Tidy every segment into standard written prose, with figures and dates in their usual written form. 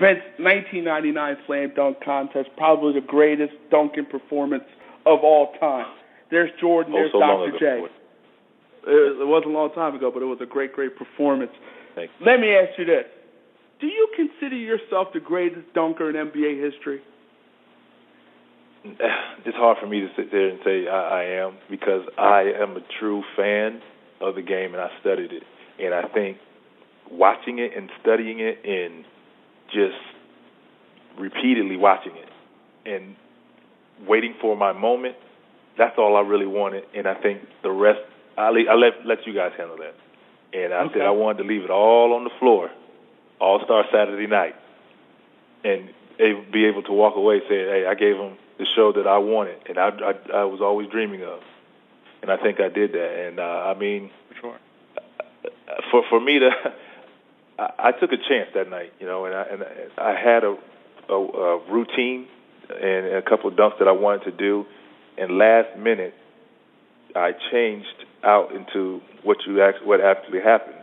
Vince, 1999 Slam Dunk Contest, probably the greatest dunking performance of all time. There's Jordan, there's Dr. J. It wasn't a long time ago, but it was a great, great performance. Thanks. Let me ask you this. Do you consider yourself the greatest dunker in NBA history? It's hard for me to sit there and say I am, because I am a true fan of the game and I studied it. And I think watching it and studying it and just repeatedly watching it and waiting for my moment, that's all I really wanted. And I think the rest, I'll let you guys handle that. And I said I wanted to leave it all on the floor, All-Star Saturday night, and be able to walk away saying, hey, I gave them the show that I wanted and I was always dreaming of. And I think I did that. And, I mean, sure. For me to, I took a chance that night, you know, and I had a routine and a couple of dunks that I wanted to do, and last minute I changed out into what actually happened,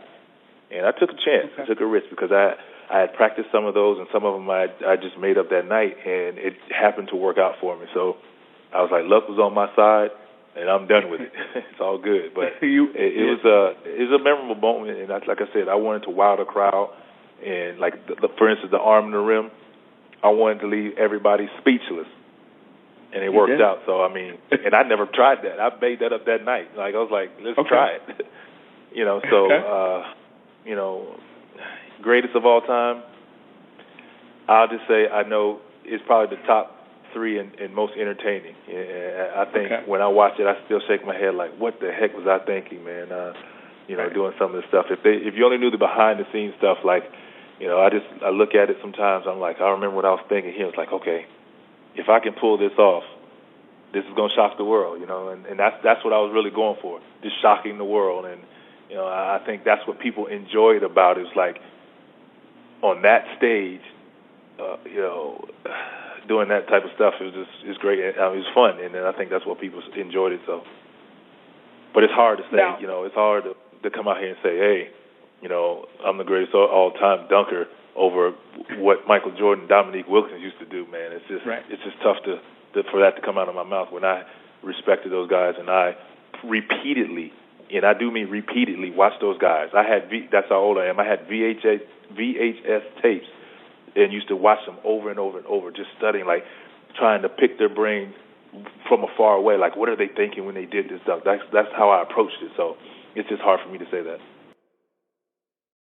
and I took a chance, I took a risk, because I had practiced some of those, and some of them I just made up that night, and it happened to work out for me. So I was like, luck was on my side, and I'm done with it. It's all good. But it was a memorable moment, and like I said, I wanted to wow the crowd, and like for instance, the arm in the rim, I wanted to leave everybody speechless, and it worked out. So I mean, and I never tried that. I made that up that night. Like I was like, let's try it. You know, so you know, greatest of all time, I'll just say I know it's probably the top 3 and most entertaining. I think when I watch it, I still shake my head like, what the heck was I thinking, man? You know, doing some of this stuff. If you only knew the behind the scenes stuff, like, you know, I look at it sometimes. I'm like, I remember what I was thinking here. It's like, okay, if I can pull this off, this is gonna shock the world, you know. And that's what I was really going for, just shocking the world. And you know, I think that's what people enjoyed about it. Is like on that stage, you know, doing that type of stuff is great. It was fun, and I think that's what people enjoyed it. So, but it's hard to say. You know, it's hard to come out here and say, hey, you know, I'm the greatest all-time dunker over what Michael Jordan, Dominique Wilkins used to do. Man, it's just tough for that to come out of my mouth when I respected those guys, and I repeatedly, and I do mean repeatedly, watched those guys. That's how old I am. I had VHS tapes and used to watch them over and over and over, just studying, like trying to pick their brains from afar away. Like, what are they thinking when they did this stuff? That's how I approached it. So it's just hard for me to say that.